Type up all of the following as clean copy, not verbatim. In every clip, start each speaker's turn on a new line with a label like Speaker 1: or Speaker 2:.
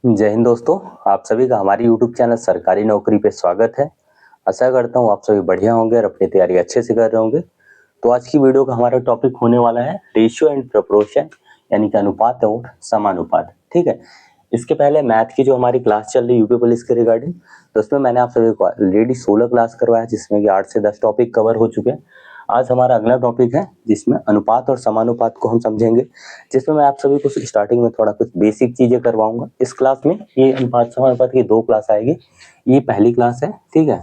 Speaker 1: जय हिंद दोस्तों, आप सभी का हमारे YouTube चैनल सरकारी नौकरी पे स्वागत है। आशा करता हूँ आप सभी बढ़िया होंगे और अपनी तैयारी अच्छे से कर रहे होंगे। तो आज की वीडियो का हमारा टॉपिक होने वाला है रेशियो एंड प्रोपोर्शन, यानी कि अनुपात और समानुपात। ठीक है, इसके पहले मैथ की जो हमारी क्लास चल रही है यूपी पुलिस के रिगार्डिंग, तो उसमें मैंने आप सभी को ऑलरेडी 16 क्लास करवाया, जिसमें कि 8 से 10 टॉपिक कवर हो चुके हैं। आज हमारा अगला टॉपिक है जिसमें अनुपात और समानुपात को हम समझेंगे, जिसमें मैं आप सभी को स्टार्टिंग में थोड़ा कुछ बेसिक चीजें करवाऊंगा। इस क्लास में ये अनुपात समानुपात की 2 क्लास आएगी, ये पहली क्लास है। ठीक है,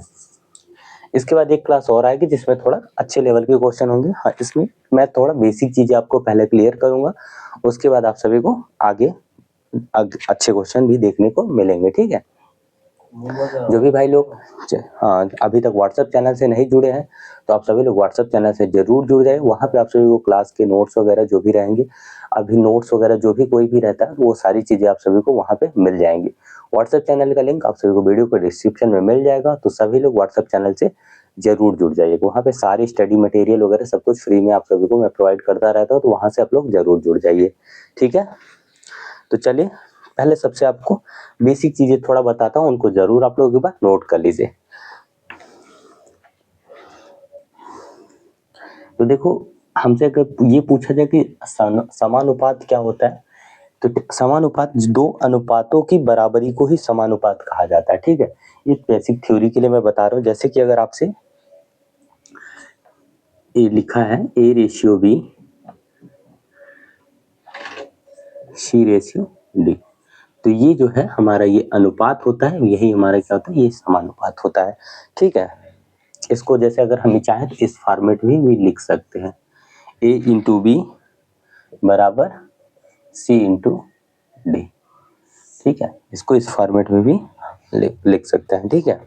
Speaker 1: इसके बाद एक क्लास और आएगी जिसमें थोड़ा अच्छे लेवल के क्वेश्चन होंगे। हाँ, इसमें मैं थोड़ा बेसिक चीजें आपको पहले क्लियर करूंगा, उसके बाद आप सभी को आगे अच्छे क्वेश्चन भी देखने को मिलेंगे। ठीक है, जो भी भाई लोग हाँ अभी तक व्हाट्सएप चैनल से नहीं जुड़े हैं, तो आप सभी लोग व्हाट्सएप चैनल से जरूर जुड़ जाए। वहाँ पे आप सभी को क्लास के नोट्स वगैरह जो भी रहेंगे, अभी नोट्स वगैरह जो भी कोई भी रहता है, वो सारी चीजें आप सभी को वहाँ पे मिल जाएंगी। व्हाट्सएप चैनल का लिंक आप सभी को वीडियो के डिस्क्रिप्शन में मिल जाएगा, तो सभी लोग व्हाट्सएप चैनल से जरूर जुड़ जाइएगा। वहाँ पे सारी स्टडी मटेरियल वगैरह सब कुछ फ्री में आप सभी को मैं प्रोवाइड करता रहता हूँ, तो वहाँ से आप लोग जरूर जुड़ जाइए। ठीक है, तो चलिए पहले सबसे आपको बेसिक चीजें थोड़ा बताता हूँ, उनको जरूर आप लोग एक बार नोट कर लीजिए। तो देखो, हमसे अगर ये पूछा जाए कि समानुपात क्या होता है, तो समानुपात दो अनुपातों की बराबरी को ही समानुपात कहा जाता है। ठीक है, ये बेसिक थ्योरी के लिए मैं बता रहा हूँ। जैसे कि अगर आपसे ये लिखा है A ratio B C ratio D, तो ये जो है हमारा ये अनुपात होता है, यही हमारा क्या होता है, ये समानुपात होता है। ठीक है, इसको जैसे अगर हम चाहें तो इस फॉर्मेट में भी लिख सकते हैं, A इंटू बी बराबर C इंटू डी। ठीक है, इसको इस फॉर्मेट में भी लिख सकते हैं। ठीक है,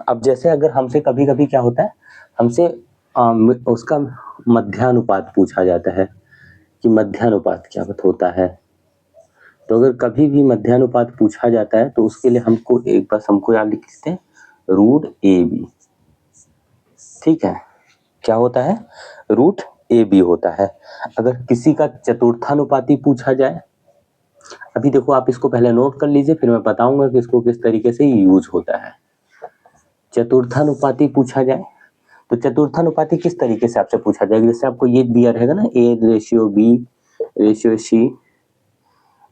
Speaker 1: अब जैसे अगर हमसे कभी कभी क्या होता है, हमसे उसका मध्यानुपात पूछा जाता है कि मध्यानुपात क्या होता है। तो अगर कभी भी मध्यानुपात पूछा जाता है, तो उसके लिए हमको एक बार हमको याद लिखते हैं रूट ए बी। ठीक है, क्या होता है, रूट ए बी होता है। अगर किसी का चतुर्थानुपाती पूछा जाए, अभी देखो आप इसको पहले नोट कर लीजिए, फिर मैं बताऊंगा कि इसको किस तरीके से यूज होता है। चतुर्थानुपाती पूछा जाए, तो चतुर्थानुपाती किस तरीके से आपसे पूछा जाएगा, जैसे आपको ये दिया रहेगा ना, A ratio B ratio C,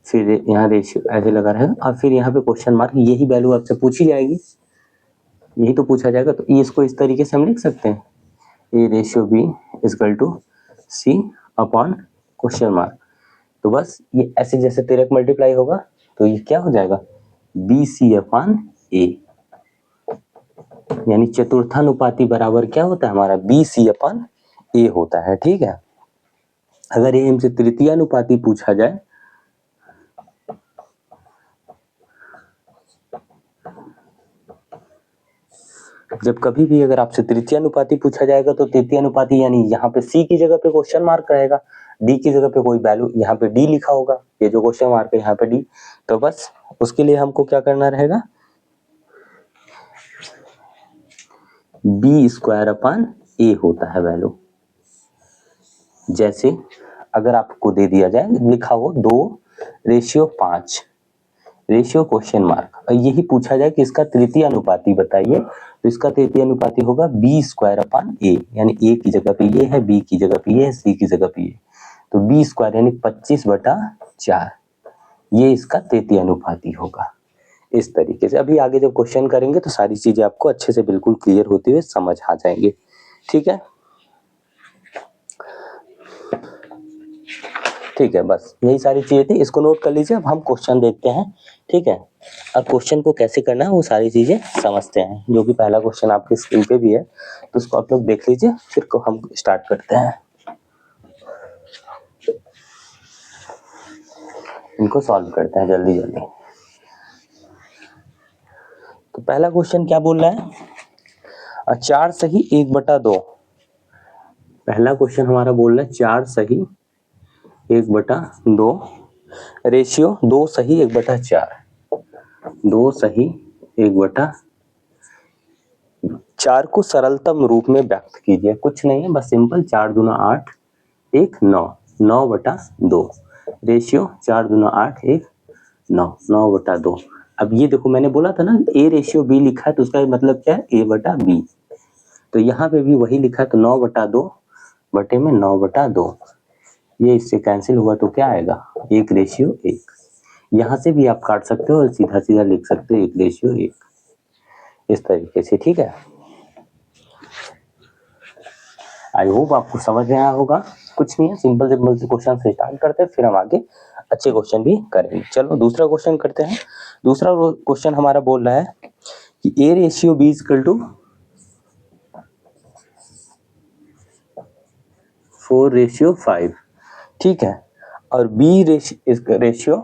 Speaker 1: फिर यहाँ रेशियो ऐसे लगा रहेगा, और फिर यहाँ पे क्वेश्चन मार्क, यही वैल्यू आपसे पूछी जाएगी, यही तो पूछा जाएगा। तो ये इसको इस तरीके से हम लिख सकते हैं, A ratio B equal to C upon question mark. तो बस ये ऐसे जैसे तिरक मल्टीप्लाई होगा, तो ये क्या हो जाएगा, बी सी अपॉन ए, यानी चतुर्थानुपाती बराबर क्या होता है हमारा, बी सी अपॉन ए होता है। ठीक है, अगर ये हमसे तृतीयानुपाती पूछा जाए, जब कभी भी अगर आपसे तृतीयानुपाती पूछा जाएगा, तो तृतीयानुपाती यानी यहाँ पे सी की जगह पे क्वेश्चन मार्क रहेगा, डी की जगह पे कोई वैल्यू, यहाँ पे डी लिखा होगा, ये जो क्वेश्चन मार्क है यहाँ पे डी। तो बस उसके लिए हमको क्या करना रहेगा, बी स्क्वायर अपॉन ए होता है वैल्यू। जैसे अगर आपको दे दिया जाए, लिखा हो 2 रेशियो 5 रेशियो क्वेश्चन मार्क, और यही पूछा जाए कि इसका तृतीय अनुपाती बताइए, तो इसका तृतीय अनुपाती होगा बी स्क्वायर अपॉन ए, यानी ए की जगह पे ये है, बी की जगह पे ये है, सी की जगह पे ये, तो बी स्क्वायर यानी 25/4, ये इसका तृतीय अनुपाती होगा। इस तरीके से अभी आगे जब क्वेश्चन करेंगे तो सारी चीजें आपको अच्छे से बिल्कुल क्लियर होते हुए समझ आ जाएंगे। ठीक है, ठीक है, बस यही सारी चीजें थी, इसको नोट कर लीजिए। अब हम क्वेश्चन देखते हैं। ठीक है, अब क्वेश्चन को कैसे करना है वो सारी चीजें समझते हैं, जो कि पहला क्वेश्चन आपकी स्क्रीन पे भी है, तो उसको आप लोग देख लीजिए, फिर को हम स्टार्ट करते हैं, इनको सॉल्व करते हैं जल्दी जल्दी। तो पहला क्वेश्चन क्या बोल रहा है, 4 सही 1/2। पहला क्वेश्चन हमारा बोल रहा है 4 सही 1/2, रेशियो 2 सही 1/4, 2 सही 1/4 को सरलतम रूप में व्यक्त कीजिए। कुछ नहीं है, बस सिंपल 4 दूना 8 1 9, 9/2। रेशियो 4 दूना 8 1 9 9/2। अब ये देखो मैंने बोला था ना ए रेशियो बी लिखा है तो उसका मतलब क्या है A/B। तो यहाँ पे भी वही लिखा है तो 9/2 बटे में 9/2। ये इससे कैंसिल हुआ तो क्या आएगा 1:1। यहाँ से भी आप काट सकते हो और सीधा सीधा लिख सकते हो 1:1 इस तरीके से। ठीक है, आई होप आपको समझ में आया होगा। कुछ नहीं है, सिंपल सिंपल से क्वेश्चन से स्टार्ट करते हैं, फिर हम आगे अच्छे क्वेश्चन भी करेंगे। चलो दूसरा क्वेश्चन करते हैं। दूसरा क्वेश्चन हमारा बोल रहा है कि A/B = 4:5। ठीक है, और B रेशियो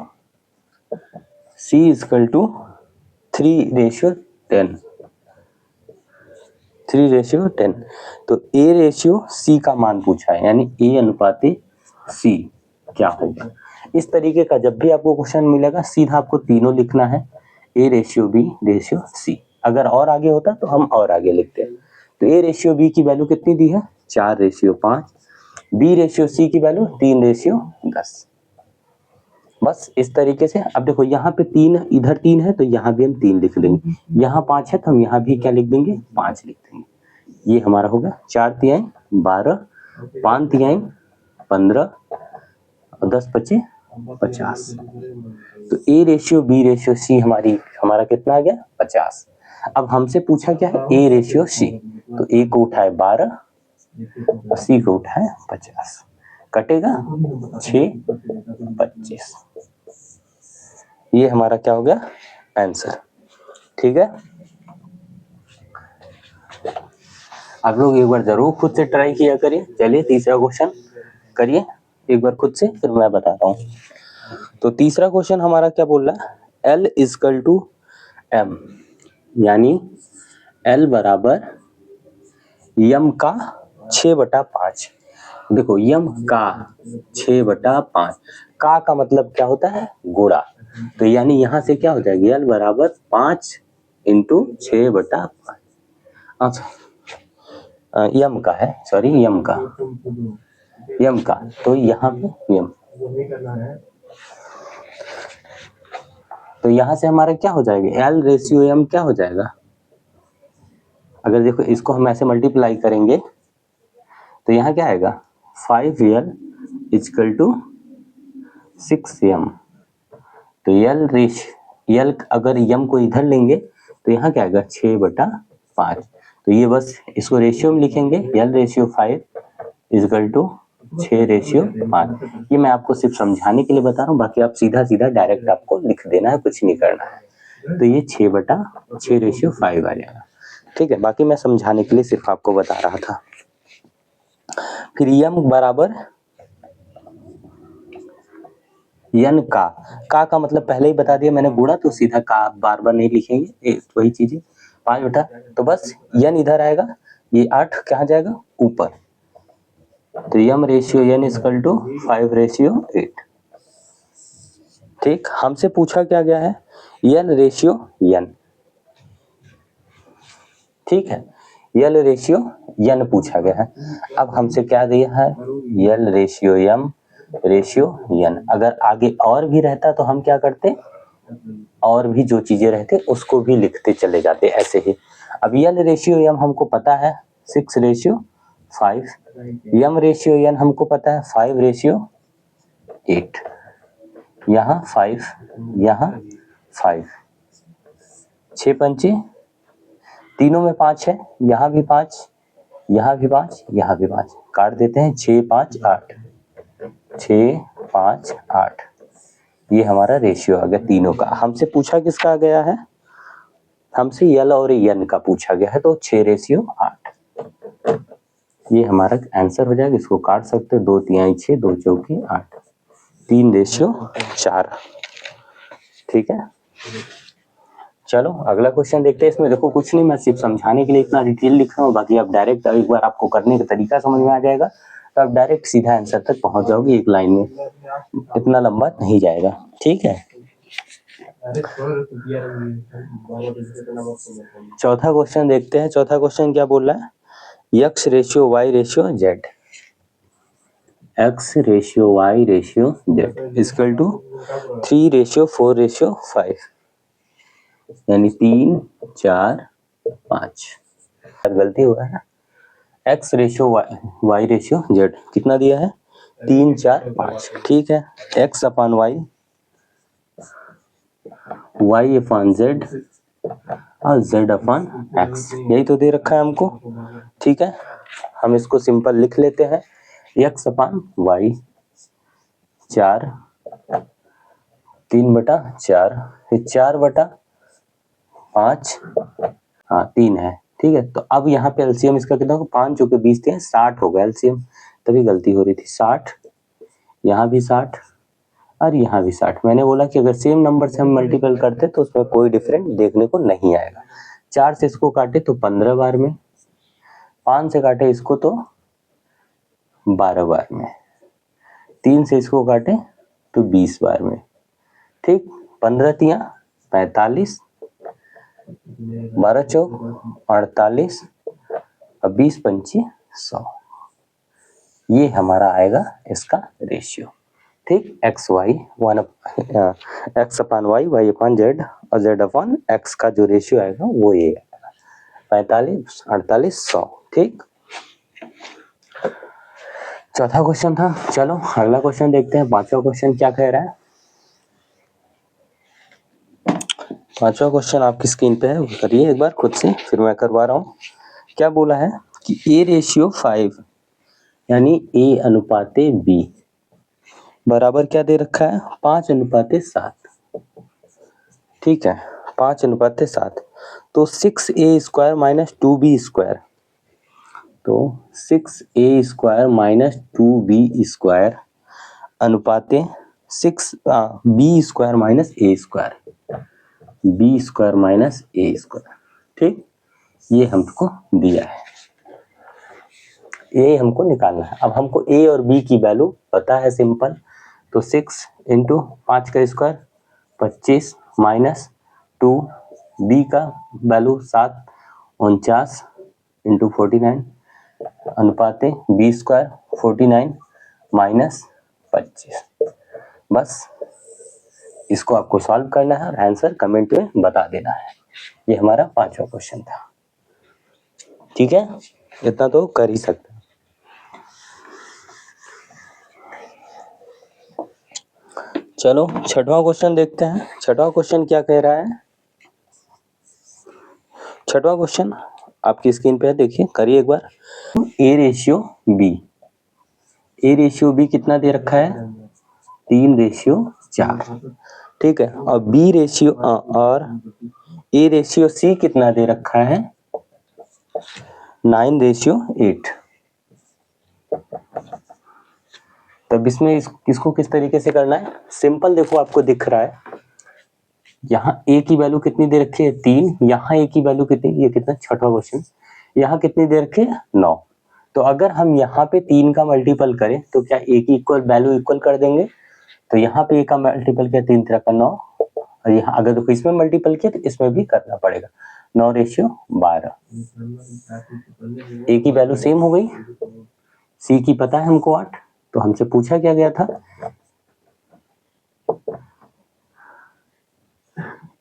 Speaker 1: C = 3:10। 3:10। तो A/C का मान पूछा है, यानी A/C क्या होगा। इस तरीके का जब भी आपको क्वेश्चन मिलेगा सीधा आपको तीनों लिखना है, A/B/C। अगर और आगे होता तो हम और आगे लिखते हैं। तो A/B की वैल्यू कितनी दी है 4:5। B/C की वैल्यू 3:10। बस इस तरीके से। अब देखो यहाँ पे 3, इधर 3 है तो यहाँ भी हम 3 लिख देंगे, यहाँ 5 है तो हम यहाँ भी क्या लिख देंगे 5 लिख देंगे। ये हमारा होगा 4 तिहाई 12, 5 तिहाई 15 और 10 × 5 = 50। तो A/B/C हमारा कितना आ गया 50। अब हमसे पूछा क्या है A/C। तो A को उठाए 12 और C को उठाए 50, कटेगा 6 25। ये हमारा क्या हो गया आंसर। ठीक है, आप लोग एक बार जरूर खुद से ट्राई किया करिए। चलिए तीसरा क्वेश्चन करिए एक बार खुद से, फिर मैं बताता हूँ। तो तीसरा क्वेश्चन हमारा क्या बोल रहा है L = M, यानी L बराबर यम का 6/5। देखो यम का 6/5, का मतलब क्या होता है गुणा। तो यानी यहाँ से क्या हो जाएगा L बराबर 5 × 6/5। अच्छा यम का है, सॉरी यम का तो यहाँ पे यम, तो यहाँ से हमारा क्या हो जाएगा L/M क्या हो जाएगा। अगर देखो इसको हम ऐसे मल्टीप्लाई करेंगे तो यहाँ क्या आएगा 5L = 6M। तो L अगर यम को इधर लेंगे तो यहाँ क्या आएगा 6/5। तो ये बस इसको रेशियो में लिखेंगे L/5 = 6:5। ये मैं आपको सिर्फ समझाने के लिए बता रहा हूँ, बाकी आप सीधा सीधा डायरेक्ट आपको लिख देना है, कुछ नहीं करना है। तो ये 6/6:5 आ जाएगा। ठीक है, बाकी मैं समझाने के लिए सिर्फ आपको बता रहा था। फिर यम बराबर यन का मतलब पहले ही बता दिया मैंने गुणा, तो सीधा का बार बार नहीं लिखेंगे, वही चीज है 5 तो बस यन इधर आएगा, ये 8 कहाँ जाएगा ऊपर। तो M/N = 5:8। ठीक, हमसे पूछा क्या गया है L/N। ठीक है, L/N पूछा गया है। अब हमसे क्या दिया है L/M/N। अगर आगे और भी रहता तो हम क्या करते, और भी जो चीजें रहते उसको भी लिखते चले जाते ऐसे ही। अब L/M हमको पता है 6:5, M/N हमको पता है 5:8। यहाँ 5, यहाँ 5, 6 पंचे, तीनों में 5 है, यहाँ भी 5, यहाँ भी 5, यहाँ भी 5, काट देते हैं 6 5 8, 6 5 8। ये हमारा रेशियो आ गया तीनों का। हमसे पूछा किसका गया है, हमसे L और N का पूछा गया है, तो 6:8 ये हमारा आंसर हो जाएगा। इसको काट सकते हो 2 तिहाई 6, 2 चौकी 8, 3:4। ठीक है, चलो अगला क्वेश्चन देखते हैं। इसमें देखो कुछ नहीं, मैं सिर्फ समझाने के लिए इतना डिटेल लिख रहा हूँ, बाकी आप डायरेक्ट एक बार आपको करने का तरीका समझ में आ जाएगा तो आप डायरेक्ट सीधा आंसर तक पहुंच जाओगे एक लाइन में, इतना लंबा नहीं जाएगा। ठीक है, चौथा क्वेश्चन देखते हैं। चौथा क्वेश्चन क्या बोल रहा है X/Y/Z। x ratio y ratio z equal to 3:4:5 यानी 3 4 5। गलती हुआ है ना, x ratio y ratio z कितना दिया है 3 4 5। ठीक है, x upon y, y upon z और z अपॉन x यही तो दे रखा है हमको। ठीक है, हम इसको सिंपल लिख लेते हैं, x अपॉन y 4 3/4 4/5 हाँ 3 है। ठीक है, तो अब यहाँ पे एलसीएम इसका कितना होगा 5 जो कि 20 थे 60 होगा एलसीएम, तभी गलती हो रही थी। 60 यहाँ भी 60 और यहाँ भी 60। मैंने बोला कि अगर सेम नंबर से हम मल्टीपल करते तो उसमें कोई डिफरेंट देखने को नहीं आएगा। 4 से इसको काटे तो 15 बार में, 5 से काटे इसको तो 12 बार में, 3 से इसको काटे तो 20 बार में। ठीक, 15 तिया 45, 12 चौक 48 और 20 पंची 100। ये हमारा आएगा इसका रेशियो। ठीक, x y x upon y, y upon z और जेड अपॉन एक्स का जो रेशियो आएगा वो ये आएगा 45 48 100। ठीक, चौथा क्वेश्चन था। चलो अगला क्वेश्चन देखते हैं। पांचवा क्वेश्चन क्या कह रहा है। पांचवा क्वेश्चन आपकी स्क्रीन पे है, करिए एक बार खुद से, फिर मैं करवा रहा हूँ। क्या बोला है कि a रेशियो 5 यानी a अनुपाते b बराबर क्या दे रखा है 5:7। ठीक है, 5:7 तो 6a² माइनस 2b², तो 6a² - 2b² अनुपाते 6b² - a², b² - a²। ठीक, ये हमको दिया है, ये हमको निकालना है। अब हमको a और b की वैल्यू पता है सिंपल, तो 6 इंटू 5 का स्क्वायर 25 माइनस 2, b का वैल्यू 7 49 इंटू 49 अनुपाते b² 49 माइनस 25। बस इसको आपको सॉल्व करना है और आंसर कमेंट में बता देना है। ये हमारा पांचवा क्वेश्चन था। ठीक है, इतना तो कर ही सकते हैं। चलो छठवां क्वेश्चन देखते हैं। छठवां क्वेश्चन क्या कह रहा है। छठवां क्वेश्चन आपकी स्क्रीन पे है, देखिए करिए एक बार। a ratio b, a ratio b कितना दे रखा है 3:4। ठीक है, और b रेशियो और a रेशियो c कितना दे रखा है 9:8। तब इसमें इसको किस तरीके से करना है, सिंपल देखो आपको दिख रहा है, यहाँ a की वैल्यू कितनी दे रखी है 3, यहाँ a की वैल्यू कितनी, ये कितना छठवां क्वेश्चन, यहाँ कितनी दे रखी है 9। तो अगर हम यहाँ पे 3 का मल्टीपल करें तो क्या a की इक्वल वैल्यू इक्वल कर देंगे, तो यहाँ पे a का मल्टीपल किया 3 3 का 9, और यहाँ अगर तो इसमें मल्टीपल किया तो इसमें भी करना पड़ेगा 9:12। a की वैल्यू सेम हो गई, c की पता है हमको 8, तो हमसे पूछा क्या गया था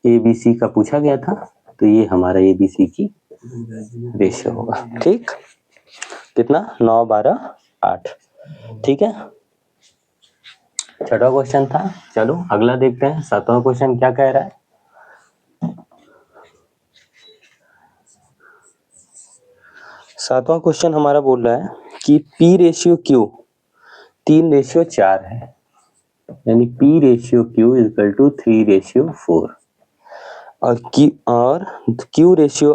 Speaker 1: ABC का पूछा गया था, तो ये हमारा ABC की रेशियो होगा। ठीक, कितना 9 12 8। ठीक है, छठवां क्वेश्चन था। चलो अगला देखते हैं। सातवां क्वेश्चन क्या कह रहा है। सातवां क्वेश्चन हमारा बोल रहा है कि P रेशियो Q 3:4 है, यानी P ratio Q equal to 3:4 और Q रेशियो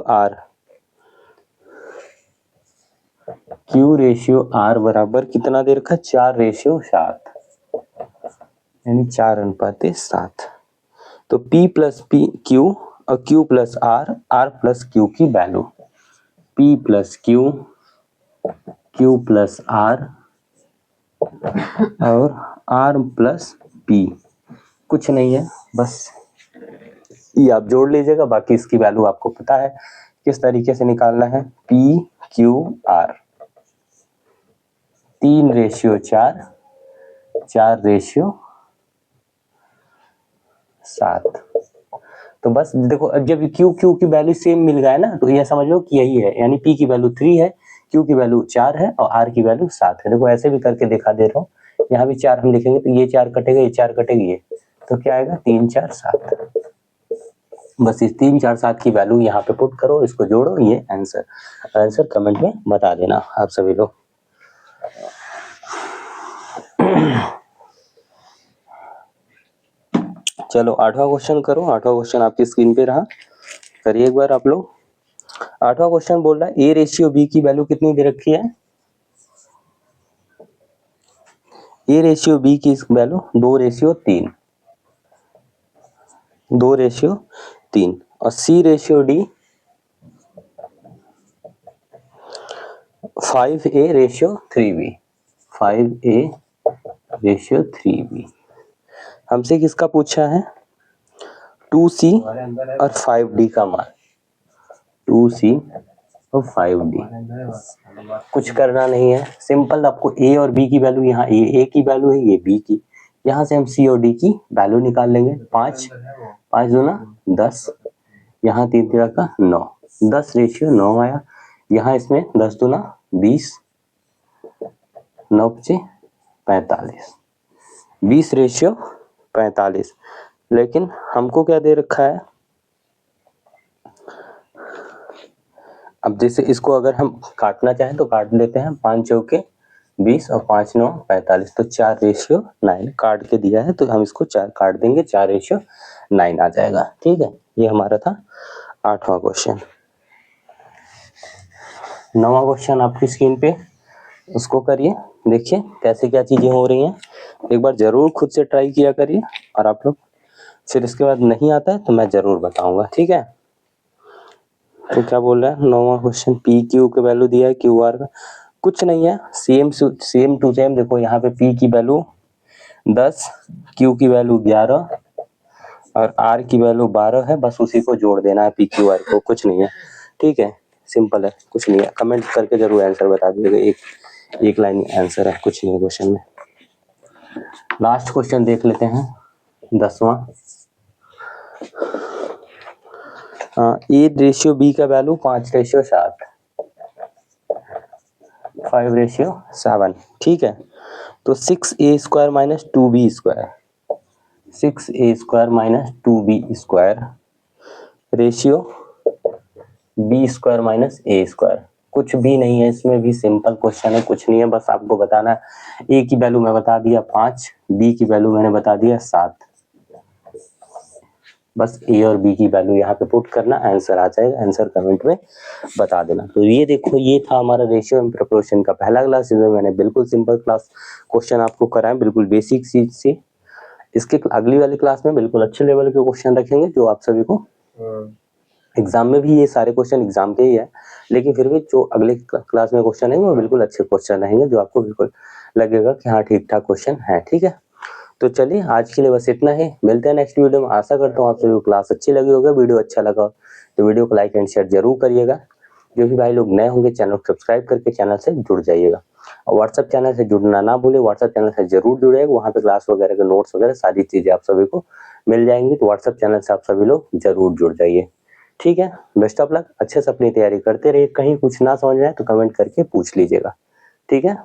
Speaker 1: R बराबर कितना दे रखा 4:7 यानी 4:7। तो P प्लस Q और Q plus R plus Q की value P plus Q, Q plus R और R प्लस P कुछ नहीं है, बस ये आप जोड़ लीजिएगा, बाकी इसकी वैल्यू आपको पता है किस तरीके से निकालना है। P Q R 3:4 4:7। तो बस देखो जब Q की वैल्यू सेम मिल गया ना तो ये समझ लो कि यही है, यानी P की वैल्यू 3 है, Q की वैल्यू 4 है और R की वैल्यू 7 है। देखो ऐसे भी करके दिखा दे रहा हूँ, यहाँ भी 4 हम लिखेंगे तो ये 4 कटेगा, ये 4 कटेगी, ये तो क्या आएगा 3 4 7। बस इस 3 4 7 की वैल्यू यहाँ पे पुट करो, इसको जोड़ो, ये आंसर कमेंट में बता देना आप सभी लोग। चलो 8वां क्वेश्चन करो। 8वां क्वेश्चन आपकी स्क्रीन पे रहा, करिए एक बार आप लोग। 8वां क्वेश्चन बोल रहा है A/B की वैल्यू कितनी दे रखी है? A/B की वैल्यू 2:3, 2:3 और C/D 5A/3B, 5A/3B। हमसे किसका पूछा है? 2C और 5D का मान, 2C और 5D। कुछ करना नहीं है, सिंपल आपको A और B की वैल्यू, यहाँ A की वैल्यू है, ये B की, यहाँ से हम C और D की वैल्यू निकाल लेंगे। 5 5 दूना 10, यहाँ 3 3 का 9, 10:9 आया। यहाँ इसमें 10 दूना 20, 9 5 45, 20:45। लेकिन हमको क्या दे रखा है? अब जैसे इसको अगर हम काटना चाहें तो काट लेते हैं, 5 चौके 20 और 5 9 45, तो 4:9 काट के दिया है तो हम इसको 4 काट देंगे, 4:9 आ जाएगा। ठीक है, ये हमारा था 8वां क्वेश्चन। 9वां क्वेश्चन आपकी स्क्रीन पे, उसको करिए, देखिए कैसे क्या चीजें हो रही हैं। एक बार जरूर खुद से ट्राई किया करिए और आप लोग, फिर इसके बाद नहीं आता है तो मैं जरूर बताऊंगा। ठीक है, तो क्या बोल रहा है 9वां क्वेश्चन? पी क्यू की वैल्यू दिया है, क्यू आर का कुछ नहीं है, सेम टू सेम। देखो यहाँ पे पी की वैल्यू 10, क्यू की वैल्यू 11 और आर की वैल्यू 12 है, बस उसी को जोड़ देना है पी क्यू आर को, कुछ नहीं है। ठीक है, सिंपल है, कुछ नहीं है। कमेंट करके जरूर आंसर बता दीजिएगा, एक लाइन आंसर है, कुछ नहीं है क्वेश्चन में। लास्ट क्वेश्चन देख लेते हैं, 10वां। A/B का वैल्यू 5:7, 5:7। ठीक है, तो 6A² minus 2B², 6A² - 2B² ratio B² minus A²। कुछ भी नहीं है इसमें, भी सिंपल क्वेश्चन है, कुछ नहीं है, बस आपको बताना है। A की वैल्यू मैं बता दिया 5, B की वैल्यू मैंने बता दिया 7, बस A और B की वैल्यू यहाँ पे पुट करना, आंसर आ जाएगा। आंसर कमेंट में बता देना। तो ये देखो, ये था हमारा रेशियो एंड प्रोपोर्शन का पहला क्लास, जिसमें मैंने बिल्कुल सिंपल क्लास क्वेश्चन आपको कराए, बिल्कुल बेसिक चीज से। इसके अगली वाली क्लास में बिल्कुल अच्छे लेवल के क्वेश्चन रखेंगे, जो आप सभी को एग्जाम में भी, ये सारे क्वेश्चन एग्जाम के ही है, लेकिन फिर भी जो अगले क्लास में क्वेश्चन है वो बिल्कुल अच्छे क्वेश्चन रहेंगे, जो आपको बिल्कुल लगेगा कि हाँ ठीक ठाक क्वेश्चन है। ठीक है, तो चलिए आज के लिए बस इतना ही, मिलते हैं नेक्स्ट वीडियो में। आशा करता हूँ आप सभी को क्लास अच्छी लगी होगी, वीडियो अच्छा लगा तो वीडियो को लाइक एंड शेयर जरूर करिएगा। जो भी भाई लोग नए होंगे चैनल को सब्सक्राइब करके चैनल से जुड़ जाइएगा, और व्हाट्सएप चैनल से जुड़ना ना भूले, व्हाट्सएप चैनल से जरूर जुड़ेगा, वहाँ पे क्लास वगैरह के नोट्स वगैरह सारी चीजें आप सभी को मिल जाएंगी, तो व्हाट्सएप चैनल से आप सभी लोग जरूर जुड़ जाइए। ठीक है, बेस्ट ऑफ लक, अच्छे से अपनी तैयारी करते रहिए। कहीं कुछ ना समझ में आए तो कमेंट करके पूछ लीजिएगा। ठीक है।